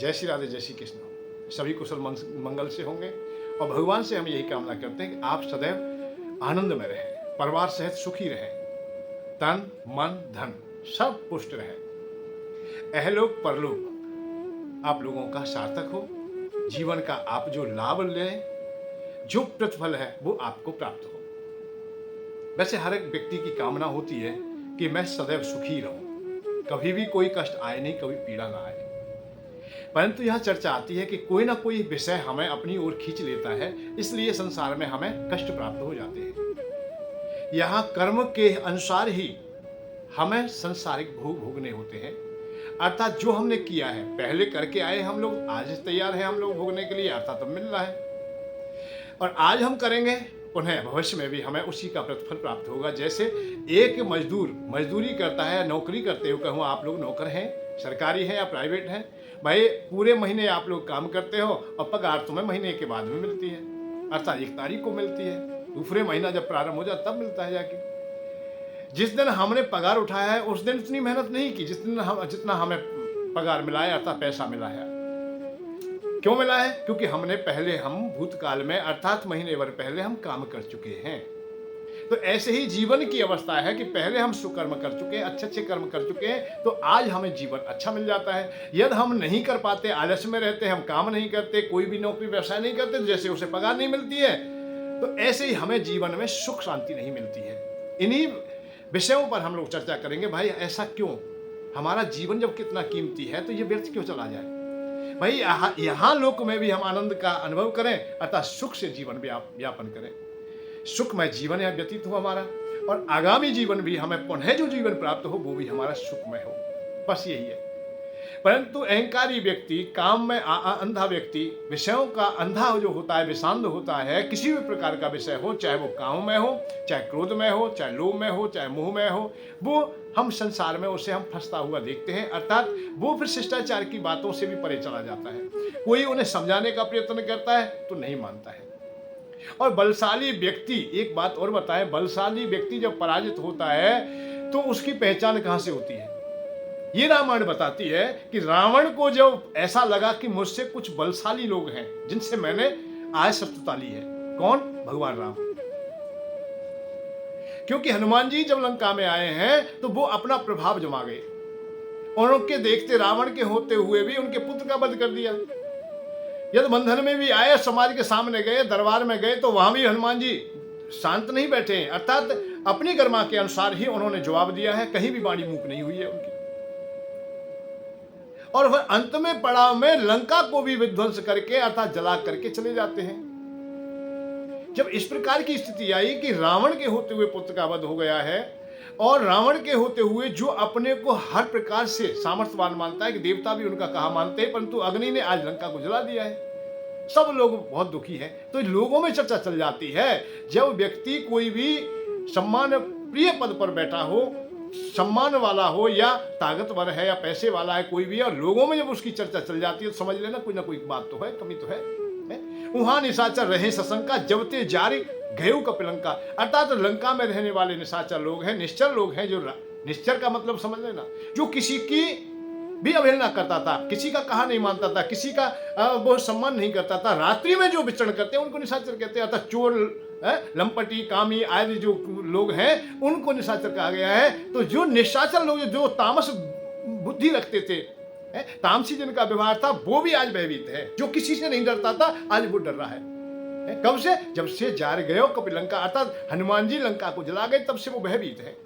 जय श्री राधे, जय श्री कृष्ण। सभी कुशल मंगल से होंगे और भगवान से हम यही कामना करते हैं कि आप सदैव आनंद में रहें, परिवार सहित सुखी रहें, तन मन धन सब पुष्ट रहे, अहलोक परलोक आप लोगों का सार्थक हो, जीवन का आप जो लाभ लें, जो प्रतिफल है वो आपको प्राप्त हो। वैसे हर एक व्यक्ति की कामना होती है कि मैं सदैव सुखी रहूं, कभी भी कोई कष्ट आए नहीं, कभी पीड़ा ना आए। परंतु यह चर्चा आती है कि कोई ना कोई विषय हमें अपनी ओर खींच लेता है, इसलिए संसार में हमें कष्ट प्राप्त हो जाते हैं। यहाँ कर्म के अनुसार ही हमें सांसारिक भोग भोगने होते हैं, अर्थात जो हमने किया है, पहले करके आए हम लोग, आज तैयार है हम लोग भोगने के लिए, अर्थात तो मिल रहा है और आज हम करेंगे, उन्हें भविष्य में भी हमें उसी का प्रतिफल प्राप्त होगा। जैसे एक मजदूर मजदूरी करता है, नौकरी करते हो, कहूँ आप लोग नौकर हैं, सरकारी हैं या प्राइवेट हैं, भाई पूरे महीने आप लोग काम करते हो और पगार तुम्हें महीने के बाद में मिलती है, अर्थात 1 तारीख को मिलती है, दूसरे महीना जब प्रारंभ हो जाता तब मिलता है जाके। जिस दिन हमने पगार उठाया है उस दिन इतनी मेहनत नहीं की जितना हमें पगार मिला है, अर्थात पैसा मिला है। क्यों मिला है? क्योंकि हमने पहले हम भूतकाल में अर्थात महीने भर पहले हम काम कर चुके हैं। तो ऐसे ही जीवन की अवस्था है कि पहले हम सुकर्म कर चुके हैं, अच्छे कर्म कर चुके हैं, तो आज हमें जीवन अच्छा मिल जाता है। यदि हम नहीं कर पाते, आलस्य में रहते, हम काम नहीं करते, कोई भी नौकरी व्यवसाय नहीं करते, तो जैसे उसे पगार नहीं मिलती है, तो ऐसे ही हमें जीवन में सुख शांति नहीं मिलती है। इन्हीं विषयों पर हम लोग चर्चा करेंगे। भाई ऐसा क्यों? हमारा जीवन जब कितना कीमती है तो ये व्यर्थ क्यों चला जाए? भाई यहाँ लोक में भी हम आनंद का अनुभव करें, अर्थात सुख से जीवन व्यापन करें, सुखमय जीवन यह व्यतीत हो हमारा, और आगामी जीवन भी हमें पुनः जो जीवन प्राप्त हो वो भी हमारा सुखमय हो, बस यही है। परंतु अहंकारी व्यक्ति, काम में अंधा व्यक्ति, विषयों का अंधा जो होता है, विषांत होता है, किसी भी प्रकार का विषय हो, चाहे वो काम में हो, चाहे क्रोध में हो, चाहे लोभ में हो, चाहे मोह में हो, वो हम संसार में उसे हम फंसता हुआ देखते हैं, अर्थात वो फिर शिष्टाचार की बातों से भी परे चला जाता है। कोई उन्हें समझाने का प्रयत्न करता है तो नहीं मानता है। और बलशाली व्यक्ति, एक बात और बताएं, बलशाली व्यक्ति जब पराजित होता है तो उसकी पहचान कहां से होती है? ये रामायण बताती है कि रावण को जब ऐसा लगा कि मुझसे कुछ बलशाली लोग हैं जिनसे मैंने आज शत्रुता ली है। कौन? भगवान राम। क्योंकि हनुमान जी जब लंका में आए हैं तो वो अपना प्रभाव जमा गए, और उनके देखते रावण के होते हुए भी उनके पुत्र का वध कर दिया। यदि बंधन में भी आए, समाज के सामने गए, दरबार में गए, तो वहां भी हनुमान जी शांत नहीं बैठे, अर्थात अपनी गरिमा के अनुसार ही उन्होंने जवाब दिया है, कहीं भी वाणी मूक नहीं हुई है उनकी। और वह अंत में पड़ाव में लंका को भी विध्वंस करके अर्थात जला करके चले जाते हैं। जब इस प्रकार की स्थिति आई कि रावण के होते हुए पुत्र का वध हो गया है, और रावण के होते हुए जो अपने को हर प्रकार से सामर्थ्यवान मानता है कि देवता भी उनका कहा मानते हैं, परंतु अग्नि ने आज लंका को जला दिया है, सब लोग बहुत दुखी हैं। तो लोगों में चर्चा चल जाती है, जब व्यक्ति कोई भी सम्मान प्रिय पद पर बैठा हो, सम्मान वाला हो, या ताकतवर है या पैसे वाला है कोई भी, और लोगों में जब उसकी चर्चा चल जाती है तो समझ लेना कोई ना कोई बात तो है, कमी तो है। वहां निशाचर रहे सशंका, जबते जारी गयु कपिलंका, अर्थात लंका में रहने वाले निशाचर लोग हैं, निश्चर लोग हैं। जो निश्चर का मतलब समझ लेना, जो किसी की भी अवहेलना करता था, किसी का कहा नहीं मानता था, किसी का वो सम्मान नहीं करता था, रात्रि में जो विचरण करते हैं उनको निशाचर कहते हैं। अर्थात चोर, लंपटी, कामी आदि जो लोग हैं उनको निशाचर कहा गया है। तो जो निशाचर लोग, जो तामस बुद्धि रखते थे, तामसी जिनका व्यवहार था, वो भी आज भयभीत है। जो किसी से नहीं डरता था आज वो डर रहा है। कब से? जब से जार गयो कपिलंका, अर्थात हनुमान जी लंका को जला गए, तब से वो भयभीत है।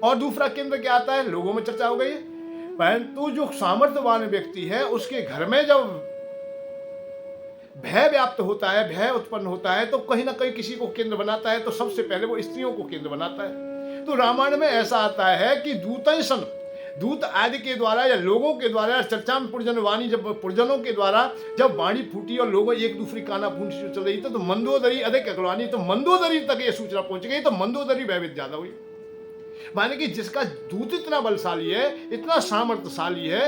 और दूसरा केंद्र क्या आता है? लोगों में चर्चा हो गई है। परंतु जो सामर्थ्यवान व्यक्ति है उसके घर में जब भय व्याप्त होता है, भय उत्पन्न होता है, तो कहीं ना कहीं किसी को केंद्र बनाता है, तो सबसे पहले वो स्त्रियों को केंद्र बनाता है। तो रामायण में ऐसा आता है कि दूत आदि के द्वारा या लोगों के द्वारा चर्चा में पुरजन वाणी, जब पुरजनों के द्वारा जब वाणी फूटी और लोगों एक दूसरी काना फूट चल रही थी, तो मंदोदरी अधिक अकलवानी, तो मंदोदरी तक ये सूचना पहुंच गई, तो मंदोदरी भयभीत ज्यादा हुई। माने कि जिसका दूत इतना बलशाली है, इतना सामर्थ्यशाली है,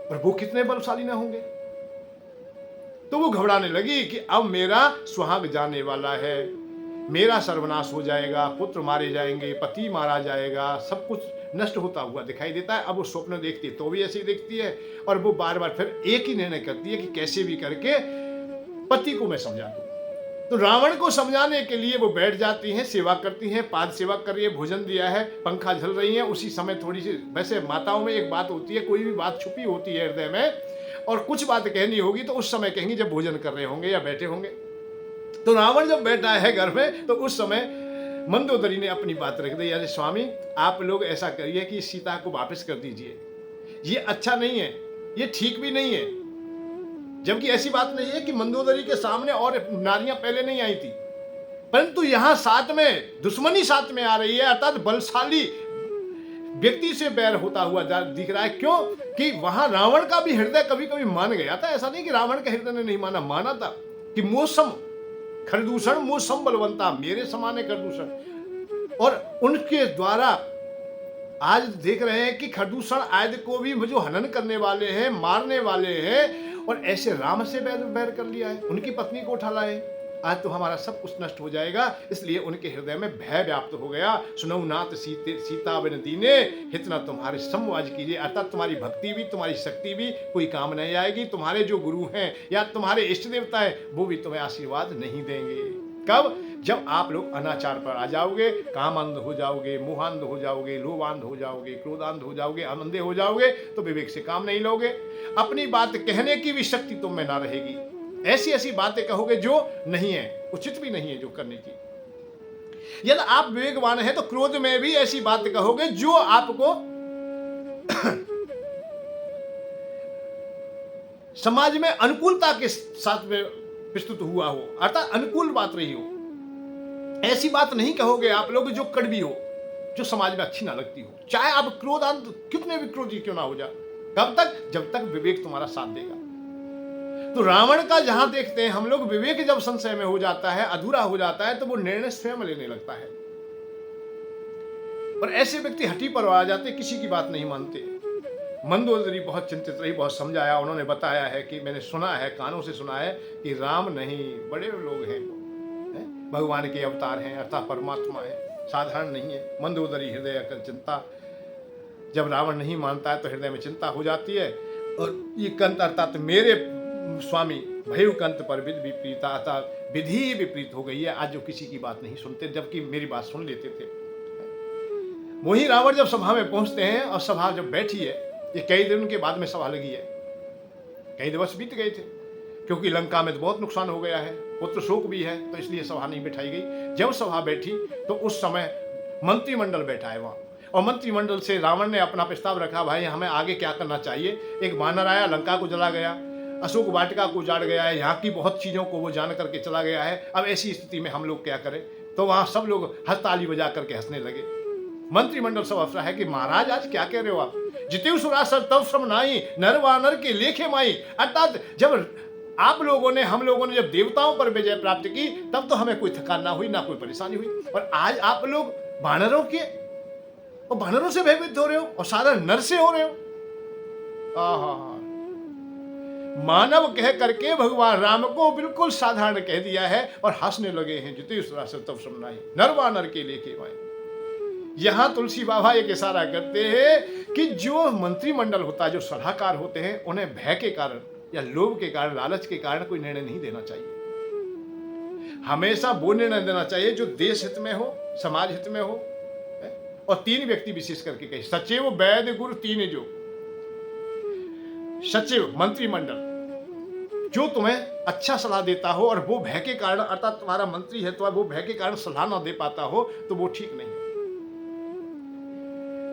और वो कितने बलशाली ना होंगे, तो वो घबराने लगी कि अब मेरा सुहाग जाने वाला है, मेरा सर्वनाश हो जाएगा, पुत्र मारे जाएंगे, पति मारा जाएगा, सब कुछ नष्ट होता हुआ दिखाई देता है। अब वो स्वप्न देखती है तो भी ऐसे ही देखती है, और वो बार बार फिर एक ही निर्णय करती है कि कैसे भी करके पति को मैं समझा दूं। तो रावण को समझाने के लिए वो बैठ जाती हैं, सेवा करती हैं, पाद सेवा कर रही है, भोजन दिया है, पंखा झल रही है। उसी समय थोड़ी सी, वैसे माताओं में एक बात होती है, कोई भी बात छुपी होती है हृदय में और कुछ बात कहनी होगी तो उस समय कहेंगी जब भोजन कर रहे होंगे या बैठे होंगे। तो रावण जब बैठा है घर में तो उस समय मंदोदरी ने अपनी बात रख दी, अरे स्वामी आप लोग ऐसा करिए कि सीता को वापस कर दीजिए, ये अच्छा नहीं है, ये ठीक भी नहीं है। जबकि ऐसी बात नहीं है कि मंदोदरी के सामने और नारियां पहले नहीं आई थी, परंतु यहां साथ में दुश्मनी साथ में आ रही है, अर्थात बलशाली व्यक्ति से बैर होता हुआ दिख रहा है। क्यों कि वहां रावण का भी हृदय कभी कभी मान गया था। ऐसा नहीं कि रावण का हृदय ने नहीं माना था कि मोसम खरदूषण मोसम बलवंता, मेरे समान है खरदूषण। और उनके द्वारा आज देख रहे हैं कि खरदूषण आदि को भी जो हनन करने वाले हैं, मारने वाले हैं, और ऐसे राम से बैर कर लिया है, उनकी पत्नी को उठा लाए। आज तो हमारा सब कुछ नष्ट हो जाएगा। इसलिए उनके हृदय में भय व्याप्त हो गया। सुनौ नाथ सीता बिन दीने, इतना तुम्हारे संवाज कीजिए, अर्थात तुम्हारी भक्ति भी तुम्हारी शक्ति भी कोई काम नहीं आएगी। तुम्हारे जो गुरु हैं या तुम्हारे इष्ट देवता है वो भी तुम्हें आशीर्वाद नहीं देंगे। कब? जब आप लोग अनाचार पर आ जाओगे, कामांध हो जाओगे, मोहांध हो जाओगे, लोभांध हो जाओगे, क्रोधांध हो जाओगे, अंधे हो जाओगे, तो विवेक से काम नहीं लोगे। अपनी बात कहने की भी शक्ति तुम में ना रहेगी। ऐसी ऐसी बातें कहोगे जो नहीं है, उचित भी नहीं है जो करने की। यदि आप विवेकवान हैं तो क्रोध में भी ऐसी बात कहोगे जो आपको समाज में अनुकूलता के साथ में प्रस्तुत हुआ हो, अर्थात अनुकूल बात रही हो। ऐसी बात नहीं कहोगे आप लोग जो कड़वी हो, जो समाज में अच्छी ना लगती हो, चाहे आप क्रोधांत कितने भी क्रोधी क्यों ना हो जाए। कब तक? जब तक विवेक तुम्हारा साथ देगा। तो रावण का जहां देखते हैं हम लोग, विवेक जब संशय में हो जाता है, अधूरा हो जाता है, तो वो निर्णय स्वयं लेने लगता है। और ऐसे व्यक्ति हठी पर आ जाते, किसी की बात नहीं मानते। मंदोदरी बहुत चिंतित रही, बहुत समझाया। उन्होंने बताया है कि मैंने सुना है, कानों से सुना है कि राम नहीं, बड़े लोग हैं, भगवान के अवतार हैं, अर्थात परमात्मा है, साधारण नहीं है। मंदोदरी हृदय कर चिंता, जब रावण नहीं मानता है तो हृदय में चिंता हो जाती है। और ये कंत अर्थात मेरे स्वामी भयु कंत पर विधि विपरीता, अर्थात विधि विपरीत हो गई है। आज जो किसी की बात नहीं सुनते, जबकि मेरी बात सुन लेते थे। वही रावण जब सभा में पहुंचते हैं और सभा जब बैठी है, ये कई दिन के बाद में सभा लगी है, कई दिवस बीत गए थे, क्योंकि लंका में तो बहुत नुकसान हो गया है, पुत्र शोक भी है, तो इसलिए सभा नहीं बैठाई गई। जब सभा बैठी तो उस समय मंत्रिमंडल बैठा है वहां, और मंत्रिमंडल से रावण ने अपना प्रस्ताव रखा, भाई हमें आगे क्या करना चाहिए। एक वानर आया, लंका को जला गया, अशोक वाटिका को उजाड़ गया है, यहाँ की बहुत चीजों को वो जान करके चला गया है। अब ऐसी स्थिति में हम लोग क्या करें? तो वहां सब लोग हथताली बजा करके हंसने लगे। मंत्रिमंडल सब अफसर है कि महाराज आज क्या कह रहे हो आप? जितेव सुरासर तब श्रम नाई, नर वानर के लेखे माई। अर्थात जब आप लोगों ने, हम लोगों ने जब देवताओं पर विजय प्राप्त की, तब तो हमें कोई थकान ना हुई, ना कोई परेशानी हुई। और आज आप लोग वानरों के और वानरों से भयभीत हो रहे हो और सारा नर से हो रहे हो। मानव कह करके भगवान राम को बिल्कुल साधारण कह दिया है और हंसने लगे हैं। जितेव सुरासर तब श्रम नाई, नर वानर के लेखे माई। यहां तुलसी बाबा एक इशारा करते हैं कि जो मंत्रिमंडल होता है, जो सलाहकार होते हैं, उन्हें भय के कारण या लोभ के कारण, लालच के कारण कोई निर्णय नहीं देना चाहिए। हमेशा वो निर्णय देना चाहिए जो देश हित में हो, समाज हित में हो। और तीन व्यक्ति विशेष करके कहे, सचिव वैद्य गुरु तीन। जो सचिव मंत्रिमंडल जो तुम्हें अच्छा सलाह देता हो और वो भय के कारण, अर्थात तुम्हारा मंत्री है तो वो भय के कारण सलाह ना दे पाता हो, तो वो ठीक नहीं है।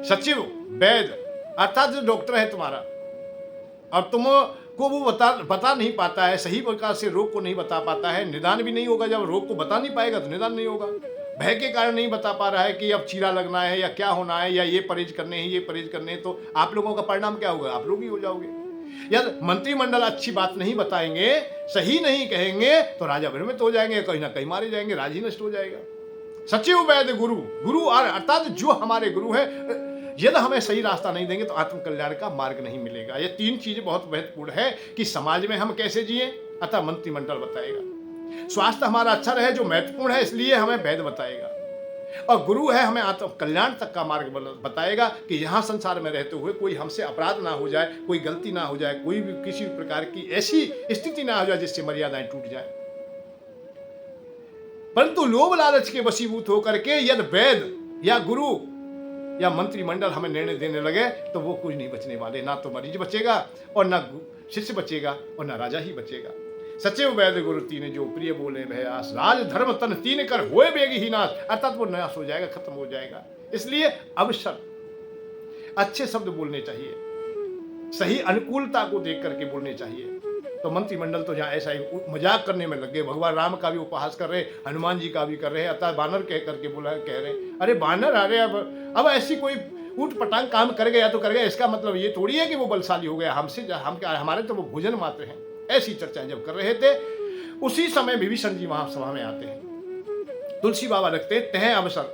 सचिव वैद्य अर्थात जो डॉक्टर है तुम्हारा, और तुमको वो बता नहीं पाता है, सही प्रकार से रोग को नहीं बता पाता है, निदान भी नहीं होगा। जब रोग को बता नहीं पाएगा तो निदान नहीं होगा। भय के कारण नहीं बता पा रहा है कि अब चीरा लगना है या क्या होना है, या ये परहेज करने हैं, ये परहेज करने हैं, तो आप लोगों का परिणाम क्या होगा? आप लोग ही हो जाओगे। यदि मंत्रिमंडल अच्छी बात नहीं बताएंगे, सही नहीं कहेंगे, तो राजा भ्रमित हो जाएंगे, कहीं ना कहीं मारे जाएंगे, राज ही नष्ट हो जाएगा। सचिव वैद्य गुरु, गुरु अर्थात जो हमारे गुरु है, यदि हमें सही रास्ता नहीं देंगे तो आत्म कल्याण का मार्ग नहीं मिलेगा। ये तीन चीजें बहुत महत्वपूर्ण है कि समाज में हम कैसे जिए, अतः मंत्रिमंडल बताएगा। स्वास्थ्य हमारा अच्छा रहे जो महत्वपूर्ण है, इसलिए हमें वैद्य बताएगा। और गुरु है हमें आत्म कल्याण तक का मार्ग बताएगा कि यहाँ संसार में रहते हुए कोई हमसे अपराध ना हो जाए, कोई गलती ना हो जाए, कोई भी किसी भी प्रकार की ऐसी स्थिति ना हो जाए जिससे मर्यादाएं टूट जाए। परंतु लोभ लालच के वशीभूत होकर के यदि वैद या गुरु या मंत्रिमंडल हमें निर्णय देने लगे तो वो कुछ नहीं बचने वाले, ना तो मरीज बचेगा और ना शिष्य बचेगा और ना राजा ही बचेगा। सचिव वैद गुरु तीन जो प्रिय बोले भयास, राज धर्म तन तीन कर होए बेगी ही नाश, अर्थात वो नाश हो जाएगा, खत्म हो जाएगा। इसलिए अवसर अच्छे शब्द बोलने चाहिए, सही अनुकूलता को देख करके बोलने चाहिए। तो मंत्रिमंडल तो जहाँ ऐसा ही मजाक करने में लग गए, भगवान राम का भी उपहास कर रहे, हनुमान जी का भी कर रहे, अर्थात बानर कह करके बोला कह रहे, अरे बानर आ रहे, अब ऐसी कोई ऊट पटांग काम कर गया तो कर गया, इसका मतलब ये थोड़ी है कि वो बलशाली हो गया, हमसे हम क्या, हमारे तो वो भोजन मात्र हैं। ऐसी चर्चाएं जब कर रहे थे उसी समय विभीषण जी वहां सभा में आते हैं। तुलसी बाबा रखते तह अवसर,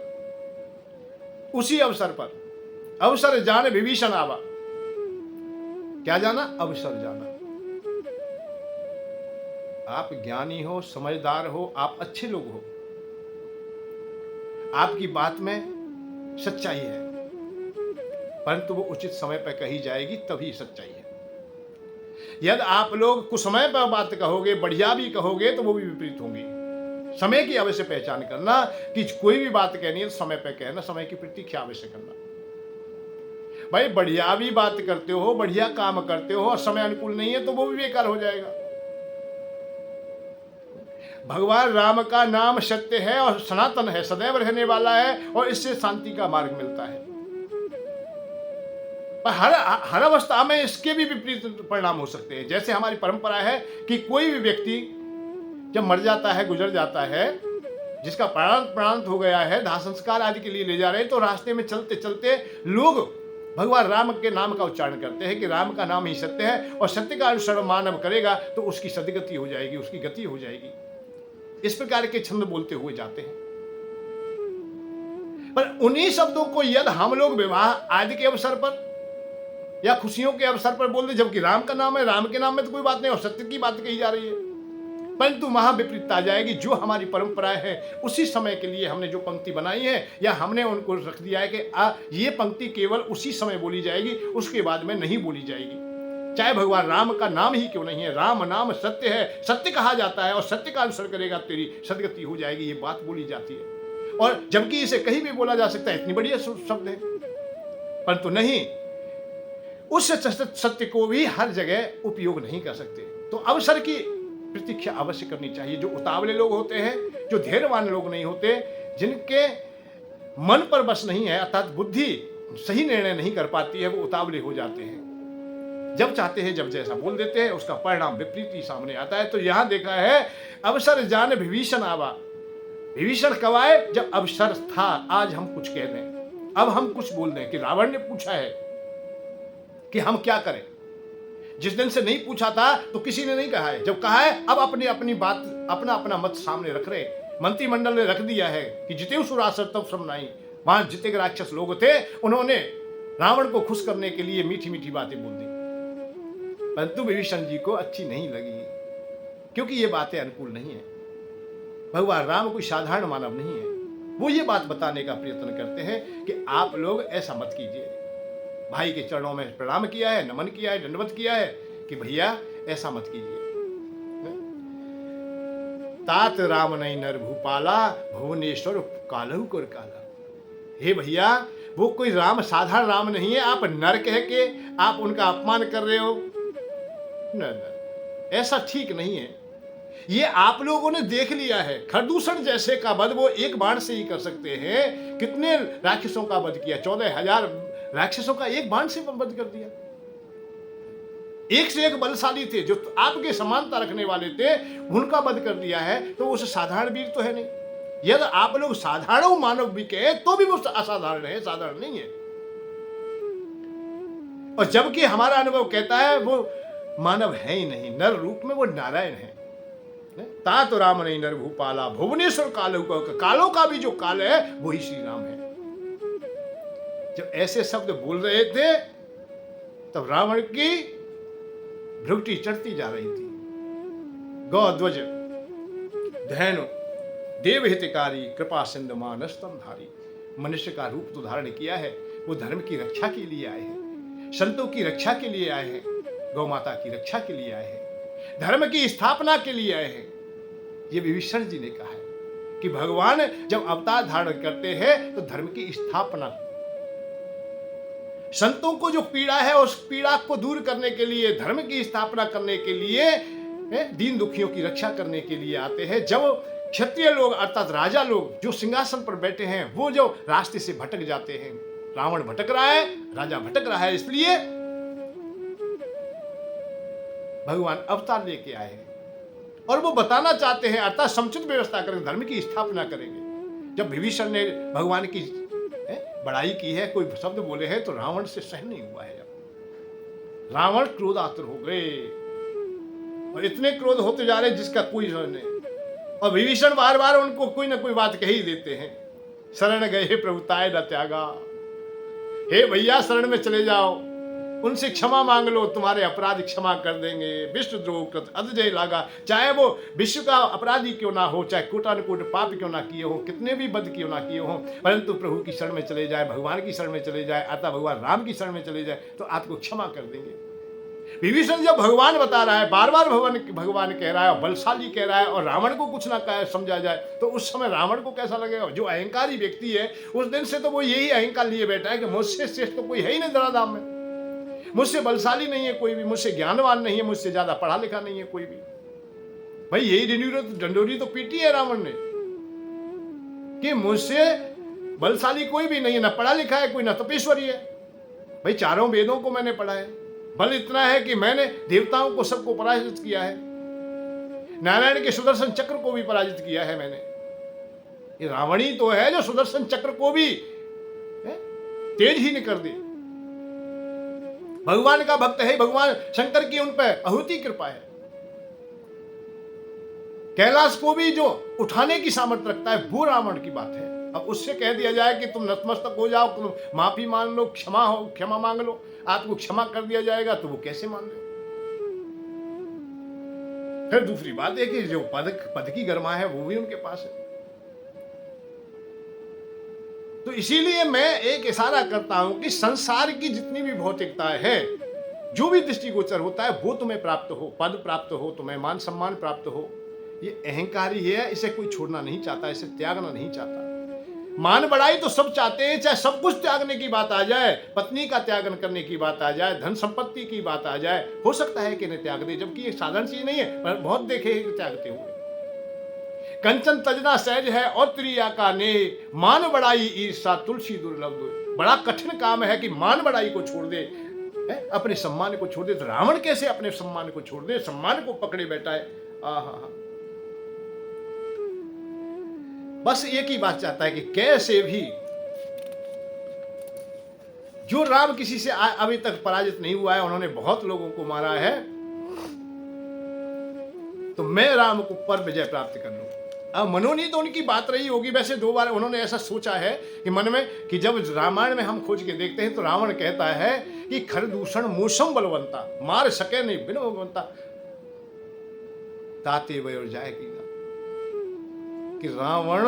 उसी अवसर पर अवसर जाने विभीषण आवा। क्या जाना? अवसर जाना। आप ज्ञानी हो, समझदार हो, आप अच्छे लोग हो, आपकी बात में सच्चाई है, परंतु वो उचित समय पर कही जाएगी तभी सच्चाई है। यदि आप लोग कुछ समय पर बात कहोगे, बढ़िया भी कहोगे, तो वो भी विपरीत होंगी। समय की अवश्य पहचान करना कि कोई भी बात कहनी है तो समय पर कहना, समय की प्रतीक्षा अवश्य करना। भाई बढ़िया भी बात करते हो, बढ़िया काम करते हो और समय अनुकूल नहीं है तो वो भी बेकार हो जाएगा। भगवान राम का नाम सत्य है और सनातन है, सदैव रहने वाला है और इससे शांति का मार्ग मिलता है। पर हर अवस्था में इसके भी विपरीत परिणाम हो सकते हैं। जैसे हमारी परंपरा है कि कोई भी व्यक्ति जब मर जाता है, गुजर जाता है, जिसका प्राणांत हो गया है, दाह संस्कार आदि के लिए ले जा रहे हैं, तो रास्ते में चलते चलते लोग भगवान राम के नाम का उच्चारण करते हैं कि राम का नाम ही सत्य है और सत्य का अनुसरण मानव करेगा तो उसकी सदगति हो जाएगी, उसकी गति हो जाएगी। इस प्रकार के छंद बोलते हुए जाते हैं। पर उन्हीं शब्दों को यदि हम लोग विवाह आदि के अवसर पर या खुशियों के अवसर पर बोल दे, जबकि राम का नाम है, राम के नाम में तो कोई बात नहीं और सत्य की बात कही जा रही है, परंतु वहां विपरीतता आ जाएगी। जो हमारी परंपराएं है उसी समय के लिए हमने जो पंक्ति बनाई है या हमने उनको रख दिया है कि ये पंक्ति केवल उसी समय बोली जाएगी, उसके बाद में नहीं बोली जाएगी। चाहे भगवान राम का नाम ही क्यों नहीं है, राम नाम सत्य है, सत्य कहा जाता है और सत्य का अनुसरण करेगा तेरी सदगति हो जाएगी, ये बात बोली जाती है। और जबकि इसे कहीं भी बोला जा सकता है, इतनी बढ़िया शब्द है, परंतु नहीं, उस सत्य को भी हर जगह उपयोग नहीं कर सकते। तो अवसर की प्रतीक्षा अवश्य करनी चाहिए। जो उतावले लोग होते हैं, जो धैर्यवान लोग नहीं होते, जिनके मन पर बस नहीं है, अर्थात बुद्धि सही निर्णय नहीं कर पाती है, वो उतावले हो जाते हैं। जब चाहते हैं जब जैसा बोल देते हैं, उसका परिणाम विपरीत ही सामने आता है। तो यहां देखा है अवसर जान विभीषण आवा। विभीषण कब आए? जब अवसर था। आज हम कुछ कह दें, अब हम कुछ बोल दें कि रावण ने पूछा है कि हम क्या करें। जिस दिन से नहीं पूछा था तो किसी ने नहीं कहा है, जब कहा है अब अपनी अपनी बात, अपना अपना मत सामने रख रहे। मंत्रिमंडल ने रख दिया है कि जिते सुरासर तब श्रम नहीं। वहां जितने राक्षस लोग थे उन्होंने रावण को खुश करने के लिए मीठी मीठी बातें बोल दी, परंतु विभीषण जी को अच्छी नहीं लगी, क्योंकि ये बातें अनुकूल नहीं है। भगवान राम कोई साधारण मानव नहीं है। वो ये बात बताने का प्रयत्न करते हैं कि आप लोग ऐसा मत कीजिए। भाई के चरणों में प्रणाम किया है, नमन किया है, दंडवत किया है कि भैया ऐसा मत कीजिए। तात राम नहीं नर भूपाला, भुवनेश्वर कालहु कर काला। हे भैया, वो कोई राम साधारण राम नहीं है, आप नर कह के आप उनका अपमान कर रहे हो। न, ऐसा ठीक नहीं है। ये आप लोगों ने देख लिया है, खरदूषण जैसे का वध वो एक बाण से ही कर सकते हैं। कितने राक्षसों का वध किया, 14,000 राक्षसों का एक बाण से वध कर दिया। एक से एक बलशाली थे, जो आपके समानता रखने वाले थे, उनका वध कर दिया है। तो वो साधारण वीर तो है नहीं। यदि आप लोग साधारण मानव भी कहे तो भी वो असाधारण है, साधारण नहीं है। और जबकि हमारा अनुभव कहता है वो मानव है ही नहीं, नर रूप में वो नारायण है। तात राम नहीं नर भूपाला, भुवनेश्वर कालो का, कालों का भी जो काल है वही श्री राम है। जब ऐसे शब्द बोल रहे थे तब रावण की भ्रुकुटी चढ़ती जा रही थी। गौ ध्वज, धैनु, देव हितकारी कृपा सिंधु मानस तमधारी। मनुष्य का रूप तो धारण किया है, वो धर्म की रक्षा के लिए आए हैं, संतों की रक्षा के लिए आए हैं, गौ माता की रक्षा के लिए आए हैं, धर्म की स्थापना के लिए आए हैं। ये विभीषण जी ने कहा है कि भगवान जब अवतार धारण करते हैं तो धर्म की स्थापना, संतों को जो पीड़ा है उस पीड़ा को दूर करने के लिए, धर्म की स्थापना करने के लिए, दीन दुखियों की रक्षा करने के लिए आते हैं। जब क्षत्रिय लोग अर्थात राजा लोग जो सिंहासन पर बैठे हैं वो जो रास्ते से भटक जाते हैं, रावण भटक रहा है, राजा भटक रहा है, इसलिए भगवान अवतार लेके आए हैं और वो बताना चाहते हैं, अर्थात समुचित व्यवस्था करेंगे, धर्म की स्थापना करेंगे। जब विभीषण ने भगवान की बड़ाई की है, कोई शब्द बोले हैं, तो रावण से सहन नहीं हुआ है। रावण क्रोधातुर हो गए और इतने क्रोध होते जा रहे जिसका कोई नहीं, और विभीषण बार बार उनको कोई ना कोई बात कह ही देते हैं। शरण गए हे प्रभुताय न त्यागा, हे भैया शरण में चले जाओ, उनसे क्षमा मांग लो, तुम्हारे अपराध क्षमा कर देंगे। विश्व द्रोह कृत अधजय लागा, चाहे वो विश्व का अपराधी क्यों ना हो, चाहे कोटानुकोट पाप क्यों ना किए हो, कितने भी बद क्यों ना किए हो, परंतु प्रभु की शरण में चले जाए, भगवान की शरण में चले जाए, अतः भगवान राम की शरण में चले जाए तो आपको क्षमा कर देंगे। विभीषण जब भगवान बता रहा है, बार बार भगवान कह रहा है, बलशाली कह रहा है, और रावण को कुछ ना समझा जाए तो उस समय रावण को कैसा लगेगा? जो अहंकारी व्यक्ति है उस दिन से तो वो यही अहंकार लिए बैठा है कि मुझसे श्रेष्ठ तो कोई है ही नहीं धराधाम में, मुझसे बलशाली नहीं है कोई भी, मुझसे ज्ञानवान नहीं है, मुझसे ज्यादा पढ़ा लिखा नहीं है कोई भी। भाई यही डंडोरी तो पीटी है रावण ने कि मुझसे बलशाली कोई भी नहीं है, ना पढ़ा लिखा है कोई, ना तपेश्वरी है। भाई चारों वेदों को मैंने पढ़ा है, बल इतना है कि मैंने देवताओं को सबको पराजित किया है, नारायण के सुदर्शन चक्र को भी पराजित किया है मैंने। ये रावण ही तो है जो सुदर्शन चक्र को भी तेज ही नहीं कर दे। भगवान का भक्त है, भगवान शंकर की उन पर अहुति कृपा है। कैलाश को भी जो उठाने की सामर्थ्य रखता है वो रावण की बात है। अब उससे कह दिया जाए कि तुम नतमस्तक हो जाओ, तुम माफी मांग लो, क्षमा मांग लो, आपको क्षमा कर दिया जाएगा, तो वो कैसे मान ले? फिर दूसरी बात है कि जो पद की गरिमा है वो भी उनके पास है। तो इसीलिए मैं एक इशारा करता हूं कि संसार की जितनी भी भौतिकता है, जो भी दृष्टिगोचर होता है वो तुम्हें प्राप्त हो, पद प्राप्त हो, तुम्हें मान सम्मान प्राप्त हो, ये अहंकारी है, इसे कोई छोड़ना नहीं चाहता, इसे त्यागना नहीं चाहता। मान बढ़ाई तो सब चाहते हैं, चाहे सब कुछ त्यागने की बात आ जाए, पत्नी का त्यागन करने की बात आ जाए, धन संपत्ति की बात आ जाए, हो सकता है कि नहीं त्याग दे, जबकि ये साधारण चीज नहीं है, पर बहुत देखे हैं त्यागते हुए। कंचन तजना सहज है और त्रिया का ने, मान बढ़ाई ईर्षा तुलसी दुर्लभ। बड़ा कठिन काम है कि मान बढ़ाई को छोड़ दे, अपने सम्मान को छोड़ दे। तो रावण कैसे अपने सम्मान को छोड़ दे, सम्मान को पकड़े बैठा है। आहा, बस एक ही बात चाहता है कि कैसे भी जो राम किसी से अभी तक पराजित नहीं हुआ है, उन्होंने बहुत लोगों को मारा है, तो मैं राम को पर विजय प्राप्त कर लूं। अब मनोनीत तो उनकी बात रही होगी, वैसे 2 बार उन्होंने ऐसा सोचा है कि मन में कि जब रामायण में हम खोज के देखते हैं तो रावण कहता है कि खरदूषण मूसम बलवंता, मार सके नहीं बिन बलवंता, ताते वह जाएगी। कि रावण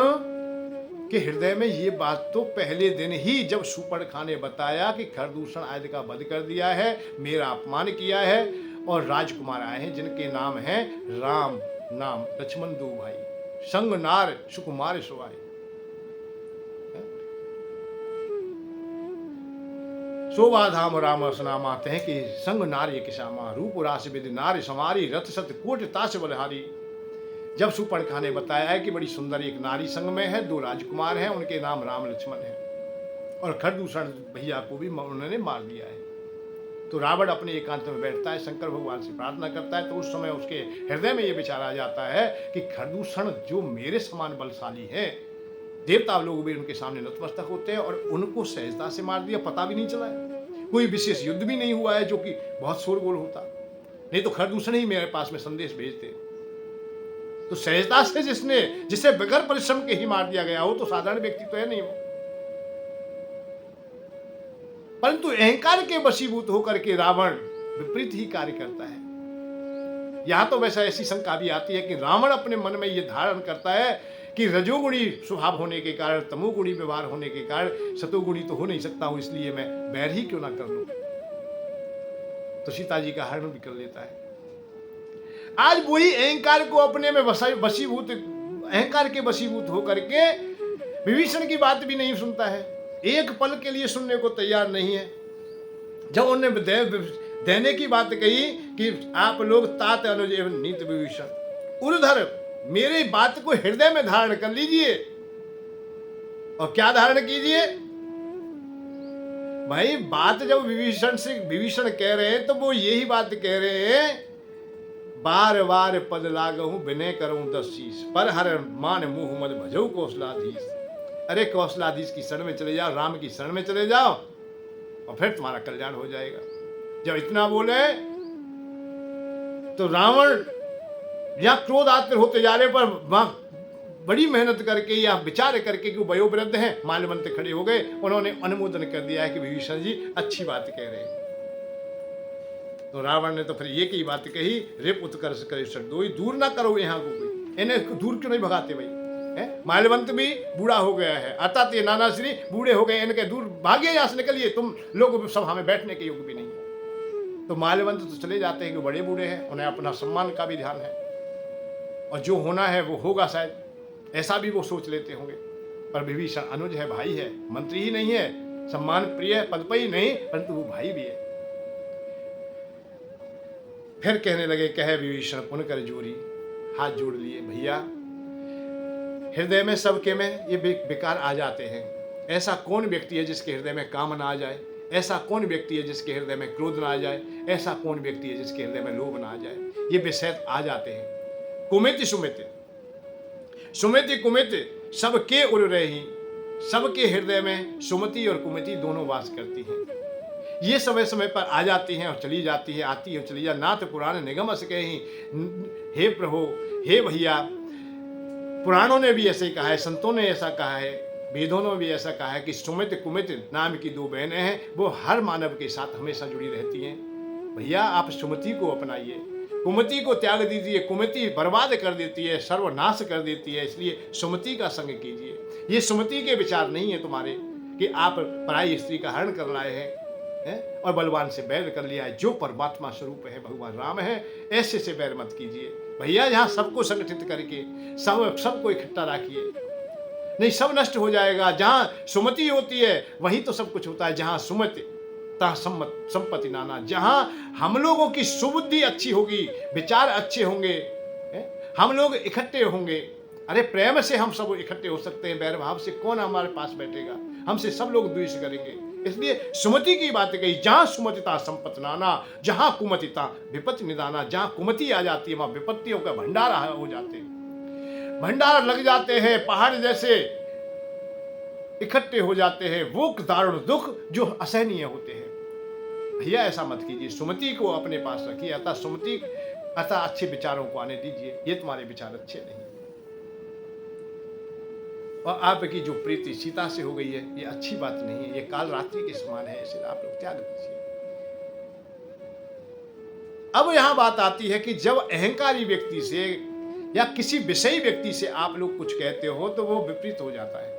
के हृदय में ये बात तो पहले दिन ही जब सुपर्णखा ने बताया कि खरदूषण आदि का वध कर दिया है, मेरा अपमान किया है, और राजकुमार आए हैं जिनके नाम है राम नाम लक्ष्मण 2 भाई, संग नार सुकुमार सुवाई। शोभा धाम राम सनाम आते हैं कि संग नार्य किसामा, रूप रास विधि नार्य समारी, रथ सत कोट ताश बलहारी। जब सुपर्णखा ने बताया है कि बड़ी सुंदर एक नारी संग में है, 2 राजकुमार हैं, उनके नाम राम लक्ष्मण है, और खरदूषण भैया को भी उन्होंने मार दिया है, तो रावण अपने एकांत में बैठता है, शंकर भगवान से प्रार्थना करता है। तो उस समय उसके हृदय में यह विचार आ जाता है कि खरदूषण जो मेरे समान बलशाली है, देवता लोग भी उनके सामने नतमस्तक होते हैं, और उनको सहजता से मार दिया, पता भी नहीं चला है, कोई विशेष युद्ध भी नहीं हुआ है जो कि बहुत शोरगोल होता, नहीं तो खरदूषण ही मेरे पास में संदेश भेजते। तो सहजता से जिसे बगैर परिश्रम के ही मार दिया गया हो, तो साधारण व्यक्ति तो है नहीं वो, परंतु अहंकार के वशीभूत होकर के रावण विपरीत ही कार्य करता है। यहां तो वैसा ऐसी शंका भी आती है कि रावण अपने मन में यह धारण करता है कि रजोगुणी स्वभाव होने के कारण, तमोगुणी व्यवहार होने के कारण सतोगुणी तो हो नहीं सकता हूं, इसलिए मैं बैर ही क्यों ना कर लूं। तो सीता जी का हरण भी कर लेता है। आज वही अहंकार को अपने में वशीभूत, अहंकार के वशीभूत होकर के विभीषण की बात भी नहीं सुनता है, एक पल के लिए सुनने को तैयार नहीं है। जब उन्होंने देने की बात कही कि आप लोग तात अनुज एवं नीत विभीषण उर्धर, मेरी बात को हृदय में धारण कर लीजिए। और क्या धारण कीजिए भाई? बात जब विभीषण कह रहे हैं तो वो यही बात कह रहे हैं, बार बार पद लागहूं विनय करूं 10 शीश, पर हर मान मुंह मद भजो कौशलाधीश। अरे कौशलाधीश की शरण में चले जाओ, राम की शरण में चले जाओ और फिर तुम्हारा कल्याण हो जाएगा। जब इतना बोले तो रावण या क्रोध आते होते जा रहे, पर बड़ी मेहनत करके या विचार करके कि वयोवृद्ध हैं, माल्यवंत खड़े हो गए, उन्होंने अनुमोदन कर दिया है कि विभीषण जी अच्छी बात कह रहे हैं। तो रावण ने तो फिर ये की बात कही, रिप उत्कर्ष करे शब्दोई, दूर ना करो यहाँ को कोई, इन्हें दूर क्यों नहीं भगाते भाई? माल्यवंत भी बूढ़ा हो गया है, अर्थात ये नाना श्री बूढ़े हो गए, इनके दूर भागिए, यहाँ से निकलिए, तुम लोग सभा में बैठने के योग्य भी नहीं है। तो माल्यवंत तो चले जाते हैं कि बड़े बूढ़े हैं, उन्हें अपना सम्मान का भी ध्यान है और जो होना है वो होगा, शायद ऐसा भी वो सोच लेते होंगे। पर विभीषण अनुज है, भाई है, मंत्री ही नहीं है, सम्मान प्रिय पदपई नहीं, परंतु वो भाई भी है। फिर कहने लगे, कहे विभीषण पुन कर जोरी, हाथ जोड़ लिए, भैया हृदय में सबके में ये विकार आ जाते हैं। ऐसा कौन व्यक्ति है जिसके हृदय में काम ना आ जाए? ऐसा कौन व्यक्ति है जिसके हृदय में क्रोध ना आ जाए? ऐसा कौन व्यक्ति है जिसके हृदय में लोभ ना आ जाए? ये विषय आ जाते हैं। कुमिति सुमिति, सुमिति कुमिति सबके उर रही, सबके हृदय में सुमति और कुमिति दोनों वास करती हैं। ये समय समय पर आ जाती हैं और चली जाती है, आती है और चली जाती। नाथ पुराण निगम सके ही, हे प्रभु, हे भैया, पुराणों ने भी ऐसे कहा है, संतों ने ऐसा कहा है, वेदों ने भी ऐसा कहा है कि सुमित कुमित नाम की 2 बहनें हैं, वो हर मानव के साथ हमेशा जुड़ी रहती हैं। भैया आप सुमति को अपनाइए, कुमति को त्याग दीजिए। कुमति बर्बाद कर देती है, सर्वनाश कर देती है, इसलिए सुमति का संग कीजिए। ये सुमति के विचार नहीं है तुम्हारे कि आप पराई स्त्री का हरण कर लाए हैं और बलवान से बैर कर लिया है। जो परमात्मा स्वरूप है, भगवान राम है, ऐसे से बैर मत कीजिए। भैया यहाँ सबको संगठित करके सबको इकट्ठा रखिए, नहीं सब नष्ट हो जाएगा। जहाँ सुमति होती है वहीं तो सब कुछ होता है। जहाँ सुमति तहाँ संपत्ति नाना। जहाँ हम लोगों की सुबुद्धि अच्छी होगी, विचार अच्छे होंगे, हम लोग इकट्ठे होंगे। अरे प्रेम से हम सब इकट्ठे हो सकते हैं, बैरभाव से कौन हमारे पास बैठेगा? हमसे सब लोग द्वेष करेंगे। इसलिए सुमति की बात कही, जहां सुमतिता संपत्ति नाना, जहां कुमतिता विपत्ति निदाना। जहां कुमति आ जाती है वहां विपत्तियों का भंडार हो जाते हैं, भंडार लग जाते हैं, पहाड़ जैसे इकट्ठे हो जाते हैं, वो दारुण दुख जो असहनीय होते हैं। भैया ऐसा मत कीजिए, सुमति को अपने पास रखिए, अतः सुमति अतः अच्छे विचारों को आने दीजिए। ये तुम्हारे विचार अच्छे नहीं और आपकी जो प्रीति सीता से हो गई है ये अच्छी बात नहीं है, ये काल रात्रि के समान है, इसे आप लोग त्याग दीजिए। अब यहां बात आती है कि जब अहंकारी व्यक्ति से या किसी विषयी व्यक्ति से आप लोग कुछ कहते हो तो वो विपरीत हो जाता है,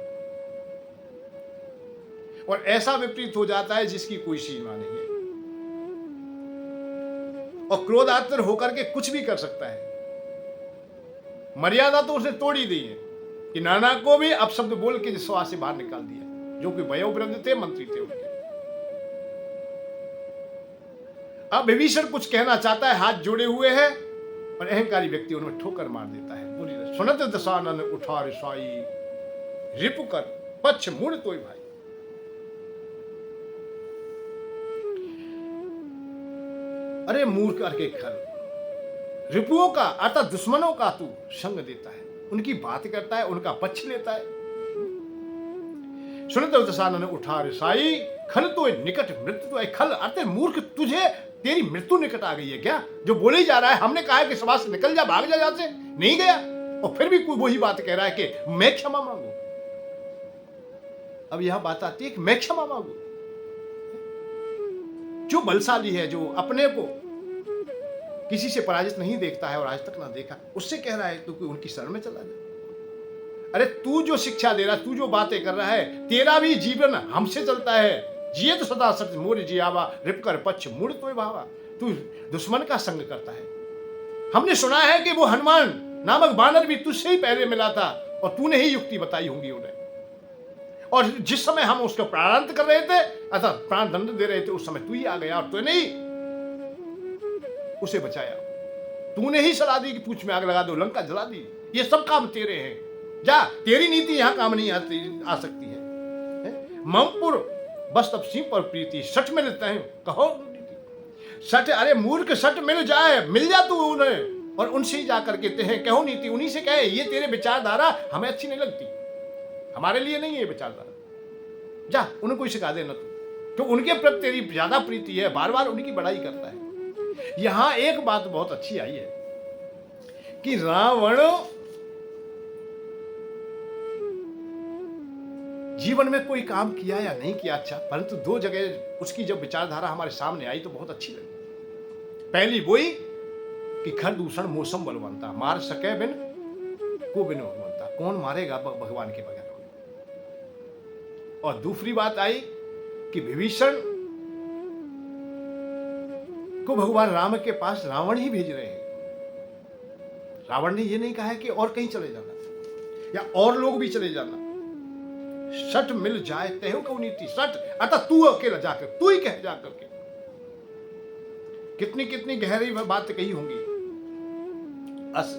और ऐसा विपरीत हो जाता है जिसकी कोई सीमा नहीं है, और क्रोधातुर होकर के कुछ भी कर सकता है। मर्यादा तो उसने तोड़ ही दी है कि नाना को भी अपशब्द बोल के सभा से बाहर निकाल दिया, जो कि वयोवृद्ध थे, मंत्री थे उनके। अब विभीषण कुछ कहना चाहता है, हाथ जोड़े हुए हैं, और अहंकारी व्यक्ति उनमें ठोकर मार देता है। बोली सुनत दशानन उठा रिसाई, रिपु कर पक्ष मुड़ तोय भाई। अरे मूर्ख करके खल, रिपुओं का अर्थात दुश्मनों का तू संग देता है, उनकी बात करता है, उनका पक्ष लेता है। सुनत दशानन उठा रिसाई, खल तो निकट मृत्यु तो खल अर्थात मूर्ख, तुझे तेरी मृत्यु निकट आ गई है क्या? जो बोले ही जा रहा है, हमने कहा है कि सभा से निकल जा, भाग जा यहां से, नहीं गया, और फिर भी कोई वही बात कह रहा है कि मैं क्षमा मांगू। अब यह बात आती है कि मैं क्षमा मांगू। जो बलशाली है, जो अपने को किसी से पराजित नहीं देखता है और आज तक ना देखा, उससे कह रहा है तो उनकी शरण में चला जा। अरे तू जो शिक्षा दे रहा है, तू जो बातें कर रहा है, तेरा भी जीवन हमसे चलता है। जिए तो सदा सच मोर जियावा, रिप कर पक्ष मुड़ तो भावा। तू दुश्मन का संग करता है। हमने सुना है कि वो हनुमान नामक बानर भी तुझसे ही पहले मिला था और तूने ही युक्ति बताई होंगी उन्हें। और जिस समय हम उसका प्राणांत कर रहे थे, अर्थात प्राण दंड दे रहे थे, उस समय तू ही आ गया और तूने ही उसे बचाया। तूने ही सलाह दी कि पूछ में आग लगा दो, लंका जला दी। ये सब काम तेरे हैं। जा, तेरी नीति यहां काम नहीं आ सकती है। ममपुर बस तब सिंह पर प्रीति, सट में लेते हैं कहो नीति। सट, अरे मूर्ख, सट मिल जाए, मिल जा तू उन्हें और उनसे ही जाकर कहते हैं कहो नीति। उन्हीं से कहे ये तेरे विचारधारा हमें अच्छी नहीं लगती, हमारे लिए नहीं है ये विचारधारा। जा उनको ही सिखा देना तू, तो उनके प्रति तेरी ज्यादा प्रीति है, बार बार उनकी बड़ाई करता है। यहां एक बात बहुत अच्छी आई है कि रावण जीवन में कोई काम किया या नहीं किया अच्छा, परंतु दो जगह उसकी जब विचारधारा हमारे सामने आई तो बहुत अच्छी लगी। पहली वही कि खर दूषण मौसम बलवंता, मार सके बिन को बिन भगवंता, कौन मारेगा भगवान के बगैर। और दूसरी बात आई कि विभीषण को भगवान राम के पास रावण ही भेज रहे हैं। रावण ने यह नहीं कहा है कि और कहीं चले जाना या और लोग भी चले जाना। सट मिल जाए तहु को नीति, सट अतः तू अकेला जाकर, तू ही कह जाकर के। कितनी कितनी गहरी बात कही होंगी। अस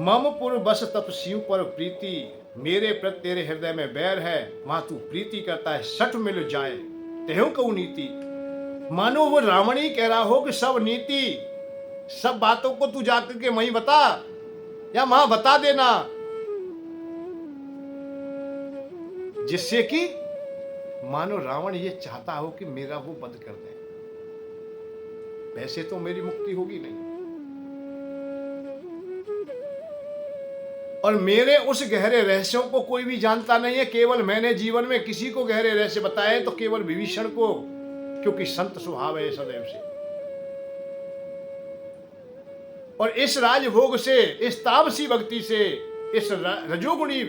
ममपुर बस तप शिव पर प्रीति, मेरे प्रति तेरे हृदय में बैर है, वहां तू प्रीति करता है। सट मिल जाए तहु को नीति, मानो वो रावण ही कह रहा हो कि सब नीति, सब बातों को तू जाकर के वहीं बता या वहां बता देना, जिससे कि मानो रावण ये चाहता हो कि मेरा वो वध कर दे। वैसे तो मेरी मुक्ति होगी नहीं, और मेरे उस गहरे रहस्यों को कोई भी जानता नहीं है। केवल मैंने जीवन में किसी को गहरे रहस्य बताए तो केवल विभीषण को, क्योंकि संत स्वभाव है सदैव से। और इस राजभोग से, इस तामसी भक्ति से, इस रजोगुणी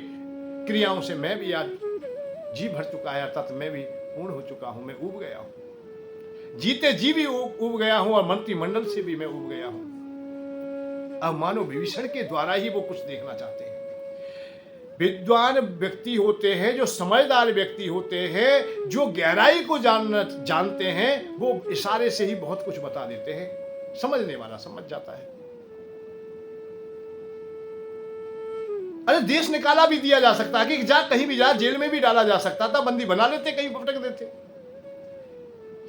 क्रियाओं से मैं भी आज जी भर चुका है, अर्थात मैं भी पूर्ण हो चुका हूं, मैं उब गया हूं। जीते जी भी उब गया हूं और मंत्रिमंडल से भी मैं उब गया हूं। अब मानो विभीषण के द्वारा ही वो कुछ देखना चाहते हैं। विद्वान व्यक्ति होते हैं, जो समझदार व्यक्ति होते हैं, जो गहराई को जानते हैं, वो इशारे से ही बहुत कुछ बता देते हैं। समझने वाला समझ जाता है। अरे देश निकाला भी दिया जा सकता है कि जा कहीं भी जा, जेल में भी डाला जा सकता था, बंदी बना लेते, कहीं पटक देते।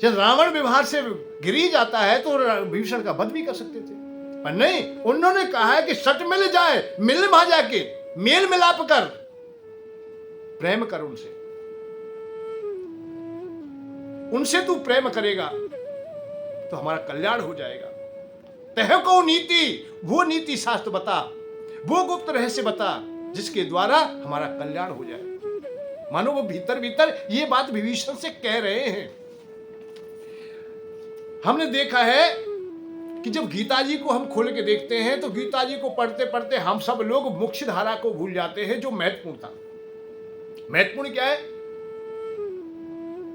जब रावण व्यवहार से गिरी जाता है तो विभीषण का वध भी कर सकते थे, पर नहीं, उन्होंने कहा है कि सट मिल जाए, मिल वहां जाके मेल मिलाप कर, प्रेम कर उनसे। उनसे तू प्रेम करेगा तो हमारा कल्याण हो जाएगा। तह को नीति, वो नीति शास्त्र बता, वो गुप्त रहस्य बता, जिसके द्वारा हमारा कल्याण हो जाए। मानो वो भीतर भीतर ये बात विभीषण से कह रहे हैं। हमने देखा है कि जब गीता जी को हम खोल के देखते हैं तो गीता जी को पढ़ते पढ़ते हम सब लोग मुख्य धारा को भूल जाते हैं, जो महत्वपूर्ण था। महत्वपूर्ण क्या है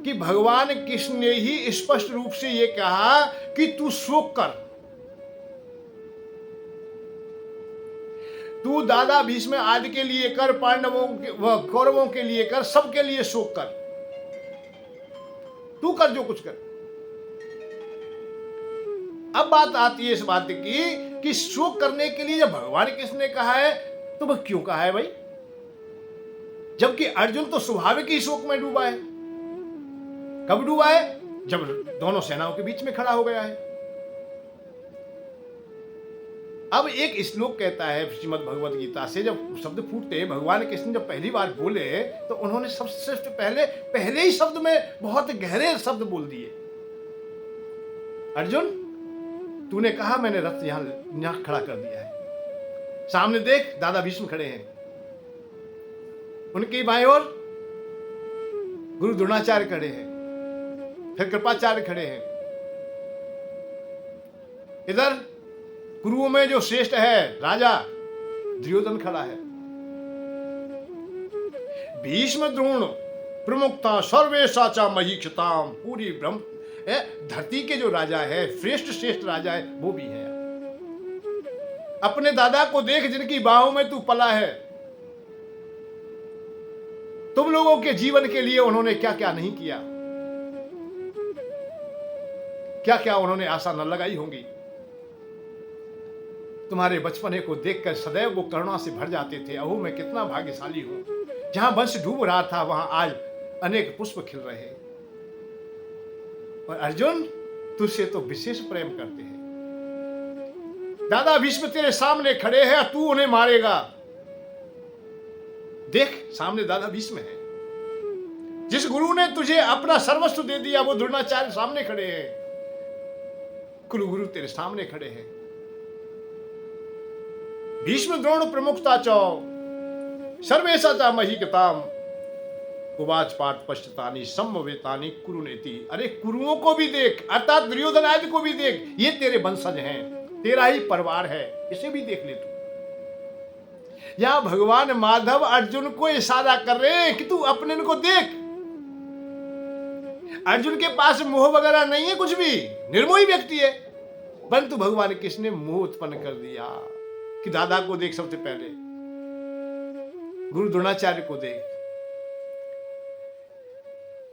कि भगवान कृष्ण ने ही स्पष्ट रूप से यह कहा कि तू शोक कर, तू दादा भीष्म आदि के लिए कर, पांडवों व कौरवों के लिए कर, सबके लिए शोक कर, तू कर जो कुछ कर। अब बात आती है इस बात की कि शोक करने के लिए जब भगवान कृष्ण ने कहा है तो वह क्यों कहा है भाई, जबकि अर्जुन तो स्वाभाविक ही शोक में डूबा है। कब डूबा है? जब दोनों सेनाओं के बीच में खड़ा हो गया है। अब एक श्लोक कहता है श्रीमद् भगवद गीता से, जब शब्द फूटते हैं, भगवान कृष्ण जब पहली बार बोले तो उन्होंने सबसे पहले ही शब्द में बहुत गहरे शब्द बोल दिए। अर्जुन, तूने कहा, मैंने रथ यहां खड़ा कर दिया है। सामने देख, दादा भीष्म खड़े हैं, उनकी बाएं ओर गुरु द्रोणाचार्य खड़े हैं, फिर कृपाचार्य खड़े हैं। इधर गुरुओं में जो श्रेष्ठ है राजा दुर्योधन खड़ा है, भीष्म द्रोण प्रमुखता सर्वे साचा महीक्षताम, पूरी ब्रह्म धरती के जो राजा है, श्रेष्ठ राजा है, वो भी है। अपने दादा को देख जिनकी बाहों में तू पला है। तुम लोगों के जीवन के लिए उन्होंने क्या क्या नहीं किया, क्या क्या उन्होंने आशा न लगाई होंगी। तुम्हारे बचपने को देखकर सदैव वो करुणा से भर जाते थे। अहो मैं कितना भाग्यशाली हूं, जहां वंश डूब रहा था वहां आज अनेक पुष्प खिल रहे हैं। और अर्जुन तुझसे तो विशेष प्रेम करते हैं। दादा भीष्म तेरे सामने खड़े हैं, तू उन्हें मारेगा। देख सामने दादा भीष्म है। जिस गुरु ने तुझे अपना सर्वस्व दे दिया वो द्रोणाचार्य सामने खड़े हैं। कुलगुरु तेरे सामने खड़े हैं। भीष्म द्रोण प्रमुखता चौ सर्वेशा चा महीगताम, उवाच पाठ पश्चातानि समवेतानि कुरुनेति। अरे कुरुओं को भी देख, अर्थात दुर्योधन आदि को भी देख, ये तेरे वंशज हैं, तेरा ही परिवार है, इसे भी देख ले तू। या भगवान माधव अर्जुन को इशारा कर रहे हैं कि तू अपने को देख। अर्जुन के पास मोह वगैरह नहीं है, कुछ भी निर्मोही व्यक्ति है, परंतु भगवान किसने मोह उत्पन्न कर दिया कि दादा को देख, सबसे पहले गुरु द्रोणाचार्य को देख,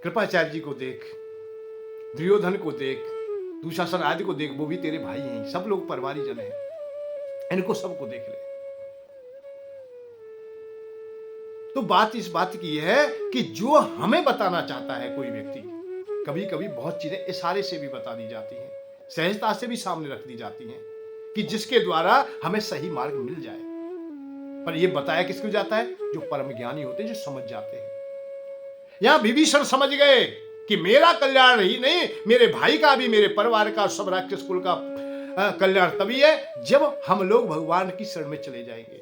कृपाचार्य जी को देख, दुर्योधन को देख, दुशासन आदि को देख, वो भी तेरे भाई हैं, सब लोग परिवारी जन हैं, इनको सबको देख ले। तो बात इस बात की है कि जो हमें बताना चाहता है कोई व्यक्ति, कभी कभी बहुत चीजें इशारे से भी बता दी जाती हैं, सहजता से भी सामने रख दी जाती हैं कि जिसके द्वारा हमें सही मार्ग मिल जाए। पर यह बताया किसको जाता है? जो परम ज्ञानी होते हैं, जो समझ जाते हैं। यहां विभीषण समझ गए कि मेरा कल्याण ही नहीं, मेरे भाई का भी, मेरे परिवार का, सब राक्षस कुल का कल्याण तभी है जब हम लोग भगवान की शरण में चले जाएंगे।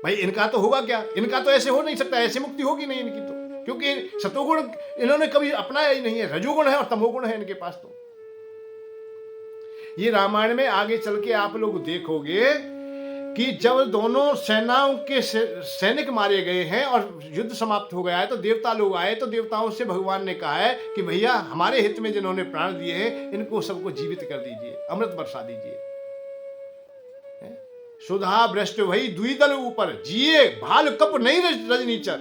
भाई इनका तो होगा क्या, इनका तो ऐसे हो नहीं सकता, ऐसे मुक्ति होगी नहीं इनकी तो, क्योंकि सतोगुण इन्होंने कभी अपनाया ही नहीं है, रजोगुण है और तमोगुण है इनके पास। तो ये रामायण में आगे चल के आप लोग देखोगे कि जब दोनों सेनाओं के सैनिक मारे गए हैं और युद्ध समाप्त हो गया है, तो देवता लोग आए, तो देवताओं से भगवान ने कहा है कि भैया हमारे हित में जिन्होंने प्राण दिए हैं इनको सबको जीवित कर दीजिए, अमृत बरसा दीजिए। सुधा भ्रष्ट वही द्विदल ऊपर जिए भाल कप नहीं रजनीचर,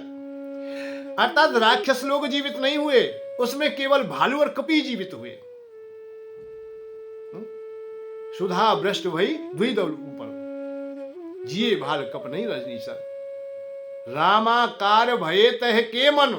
अर्थात राक्षस लोग जीवित नहीं हुए, उसमें केवल भालू और कपी जीवित हुए। सुधा भ्रष्ट वही द्विदल ऊपर जिए भाल कप नहीं रजनीचर, रामाकार भये तह के मन।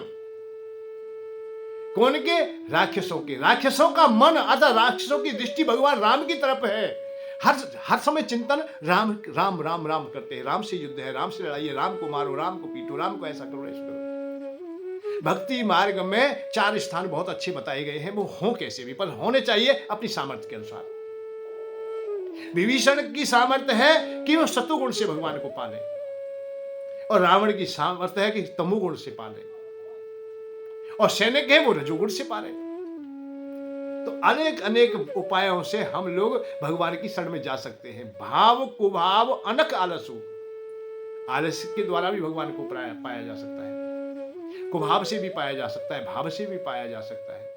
कौन के? राक्षसों के। राक्षसों का मन, अतः राक्षसों की दृष्टि भगवान राम की तरफ है। हर समय चिंतन राम राम राम राम करते हैं। राम से युद्ध है, राम से लड़ाई है, राम को मारो, राम को पीटो, राम को ऐसा करो, ऐसा करो। भक्ति मार्ग में 4 स्थान बहुत अच्छे बताए गए हैं, वो हो कैसे भी, पर होने चाहिए अपनी सामर्थ्य के अनुसार। विभीषण की सामर्थ्य है कि वो सतोगुण से भगवान को पाले, और रावण की सामर्थ्य है कि तमोगुण से पाले, और सैनिक है वो रजोगुण से पाले। तो अनेक अनेक उपायों से हम लोग भगवान की शरण में जा सकते हैं। भाव कुभाव अनक आलसु, आलस्य के द्वारा भी भगवान को पाया जा सकता है, कुभाव से भी पाया जा सकता है, भाव से भी पाया जा सकता है,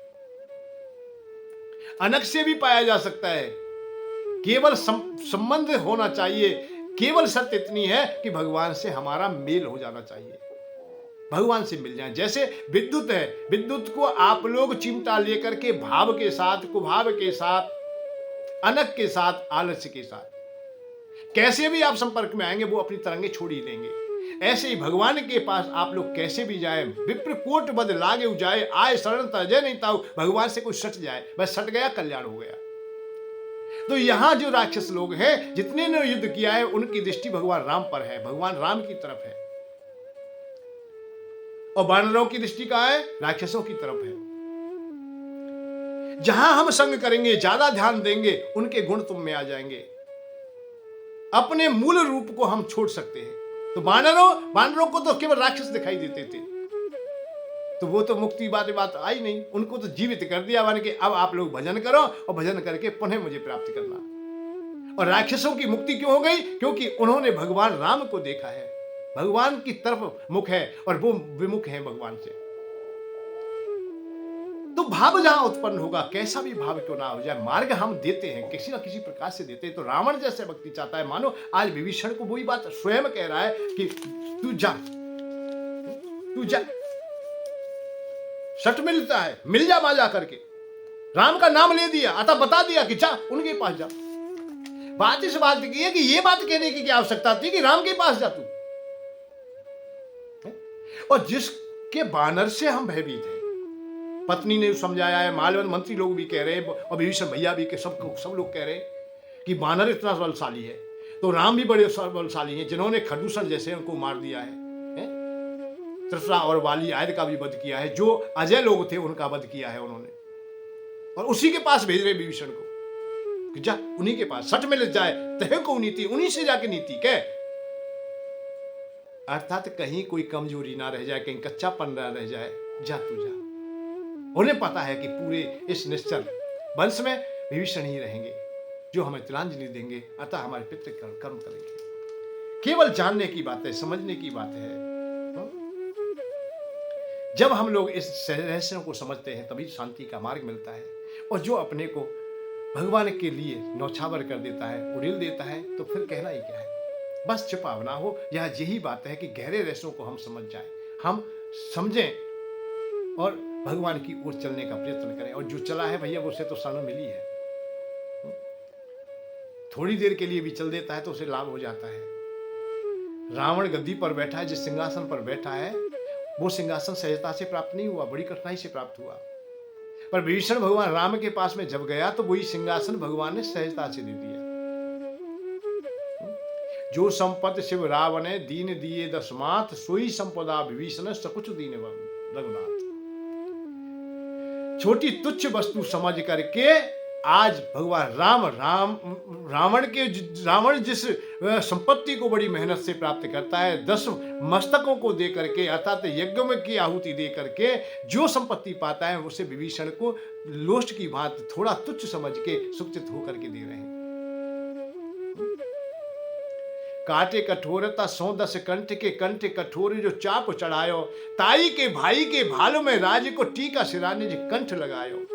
अनक से भी पाया जा सकता है। केवल संबंध होना चाहिए, केवल शर्त इतनी है कि भगवान से हमारा मेल हो जाना चाहिए, भगवान से मिल जाए। जैसे विद्युत है, विद्युत को आप लोग चिमटा लेकर के भाव के साथ, कुभाव के साथ, अनक के साथ, आलस्य के साथ कैसे भी आप संपर्क में आएंगे वो अपनी तरंगे छोड़ ही देंगे। ऐसे ही भगवान के पास आप लोग कैसे भी जाए, विप्र कोट बद लागे जाए, आए शरण तजय नहीं ताऊ। भगवान से कोई सट जाए, बस सट गया, कल्याण हो गया। तो यहां जो राक्षस लोग हैं, जितने ने युद्ध किया है, उनकी दृष्टि भगवान राम पर है, भगवान राम की तरफ है, और वानरों की दृष्टि कहां है? राक्षसों की तरफ है। जहां हम संग करेंगे, ज्यादा ध्यान देंगे, उनके गुण तुम में आ जाएंगे, अपने मूल रूप को हम छोड़ सकते हैं। तो वानरों को तो केवल राक्षस दिखाई देते थे, तो वो तो मुक्ति बात आई नहीं, उनको तो जीवित कर दिया मान के अब आप लोग भजन करो और भजन करके पुनः मुझे प्राप्त करना। और राक्षसों की मुक्ति क्यों हो गई? क्योंकि उन्होंने भगवान राम को देखा है, भगवान की तरफ मुख है और वो विमुख है भगवान से। तो भाव जहां उत्पन्न होगा, कैसा भी भाव क्यों ना हो जाए, मार्ग हम देते हैं, किसी ना किसी प्रकार से देते हैं। तो रावण जैसे व्यक्ति चाहता है, मानो आज विभीषण को वही बात स्वयं कह रहा है कि तू जा, तू जा, सट मिलता है, मिल जा वहां जा करके। राम का नाम ले दिया, अतः बता दिया कि जा उनके पास जा। बात इस बात की है कि ये बात कहने की क्या आवश्यकता थी कि राम के पास जा तू। और जिसके बानर से हम भयभीत हैं, पत्नी ने समझाया है, मालवन मंत्री लोग भी कह रहे हैं, और विभीषण भैया भी के सब लोग कह रहे हैं कि बानर इतना बलशाली है, तो राम भी बड़े बलशाली हैं, जिन्होंने खरदूषण जैसे उनको मार दिया है, त्रिशरा और वाली आदि का भी वध किया है, जो अजय लोग थे उनका वध किया है उन्होंने, और उसी के पास भेज रहे विभीषण को कि जा उन्हीं के पास, सट में लग जाए तह को नीति, उन्हीं से जाके नीति कह। अर्थात कहीं कोई कमजोरी ना रह जाए, कहीं कच्चापन ना रह जाए, जा तू जा। उन्हें पता है कि पूरे इस निश्चल वंश में विभीषण ही रहेंगे जो हमें तिलांजलि देंगे, अतः हमारे पितृ कर्म करेंगे। केवल जानने की बात है, समझने की बात है। जब हम लोग इस रहस्यों को समझते हैं तभी शांति का मार्ग मिलता है। और जो अपने को भगवान के लिए नौछावर कर देता है, उड़ेल देता है, तो फिर कहना ही क्या है। बस छिपावना हो, या यही बात है कि गहरे रहस्यों को हम समझ जाएं, हम समझें और भगवान की ओर चलने का प्रयत्न करें। और जो चला है भैया, उसे तो शरण मिली है। थोड़ी देर के लिए भी चल देता है तो उसे लाभ हो जाता है। रावण गद्दी पर बैठा है, जिस सिंहासन पर बैठा है वो सिंहासन सहजता से प्राप्त नहीं हुआ, बड़ी कठिनाई से प्राप्त हुआ। पर विभीषण भगवान राम के पास में जब गया तो वही सिंहासन भगवान ने सहजता से दे दिया। जो संपद शिव रावण दीन दिए दशमात, सोई संपदा विभीषण सकुच दीन रघुनाथ। छोटी तुच्छ वस्तु समझ करके आज भगवान रावण जिस संपत्ति को बड़ी मेहनत से प्राप्त करता है, 10 मस्तकों को दे करके, अर्थात यज्ञ में की आहुति दे करके जो संपत्ति पाता है, उसे विभीषण को लोष्ट की भांति थोड़ा तुच्छ समझ के सुखचित होकर के दे रहे हैं। काटे कठोरता 110 कंठ के, कंठ कठोर जो चाप चढ़ायो, ताई के भाई के भालों में राज को टीका सिराने जी कंठ लगायो।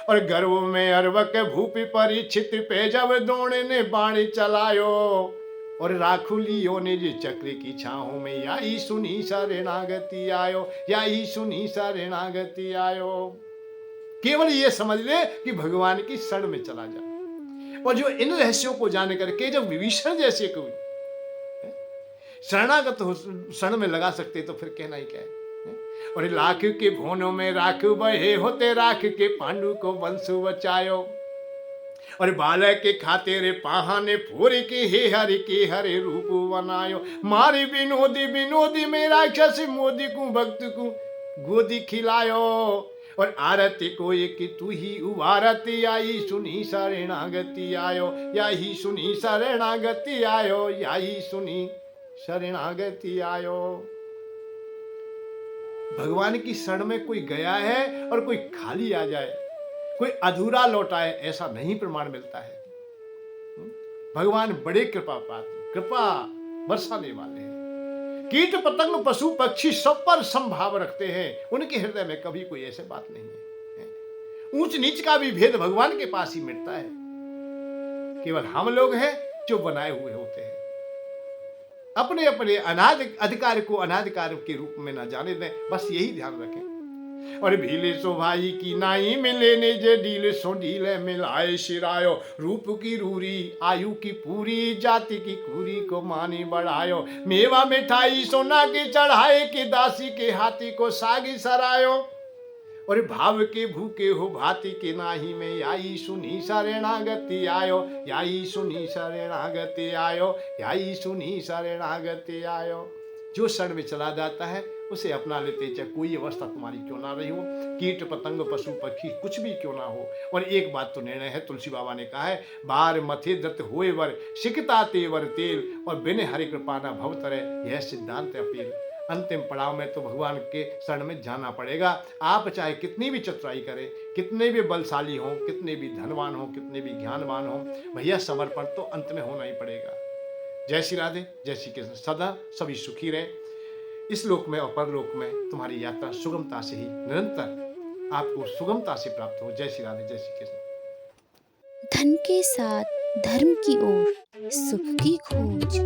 और गर्व में अरवक भूपि परीक्षित पे जब दोणे ने बाणी चलायो, और राखुलियों ने जी चक्र की छाहों में याई सुनी शरणागति आयो, याई सुनी शरणागति आयो। केवल ये समझ ले कि भगवान की शरण में चला जा। और जो इन रहस्यों को जान करके जब विभीषण जैसे कोई शरणागत हो, शरण में लगा सकते, तो फिर कहना ही क्या है। और लाख के भोनों में राख बहे होते, राख के पांडु को वंश बचायो। और बालक के खाते रे पाहाने फोरे के हरे रूप बनायो। मारे विनोदी विनोदी में राक्षस मोदी को भक्त को गोदी खिलायो। और आरती को एक तू ही उबारती आई सुनी शरणागति आयो, या ही सुनी शरणागति आयो, या ही सुनी शरणागति आयो। भगवान की शरण में कोई गया है और कोई खाली आ जाए, कोई अधूरा लौटाए, ऐसा नहीं प्रमाण मिलता है। भगवान बड़े कृपा बरसाने वाले हैं। कीट पतंग पशु पक्षी सब पर संभाव रखते हैं, उनके हृदय में कभी कोई ऐसी बात नहीं है। ऊंच नीच का भी भेद भगवान के पास ही मिटता है। केवल हम लोग हैं जो बनाए हुए होते हैं। अपने अपने अधिकार को अनाधिकार के रूप में न जाने दें, बस यही ध्यान रखें। और भीले सो भाई की नाई मिले ने जे डीले सो डीले मिलाए शिरायो। रूप की रूरी आयु की पूरी, जाति की खूरी को मानी बढ़ायो। मेवा मिठाई सोना के चढ़ाए के, दासी के हाथी को सागी सरायो। और भाव के भूखे हो भांति के नाही में, याई सुनी शरणागति आयो, याई सुनी शरणागति आयो, याई सुनी शरणागति आयो। जो शरण में चला जाता है उसे अपना लेते, चाहे कोई अवस्था तुम्हारी क्यों ना रही हो, कीट पतंग पशु पक्षी कुछ भी क्यों ना हो। और एक बात तो निर्णय है, तुलसी बाबा ने कहा है, बार मथे दत्त होए वर सिकता तेवर तेल, और बिन हरि कृपा न भव तरे, यह सिद्धांत अपील। अंतिम पड़ाव में तो भगवान के शरण में जाना पड़ेगा। आप चाहे कितनी भी चतुराई करें, कितने भी बलशाली हों, कितने भी धनवान हों, कितने भी ज्ञानवान हों, भैया समर्पण तो अंत में होना ही पड़ेगा। जय श्री राधे, जय श्री कृष्ण। सदा सभी सुखी रहे, इस लोक में और परलोक में तुम्हारी यात्रा सुगमता से ही निरंतर आपको सुगमता से प्राप्त हो। जय श्री राधे, जय श्री कृष्ण। धन के साथ धर्म की ओर सुख की खोज।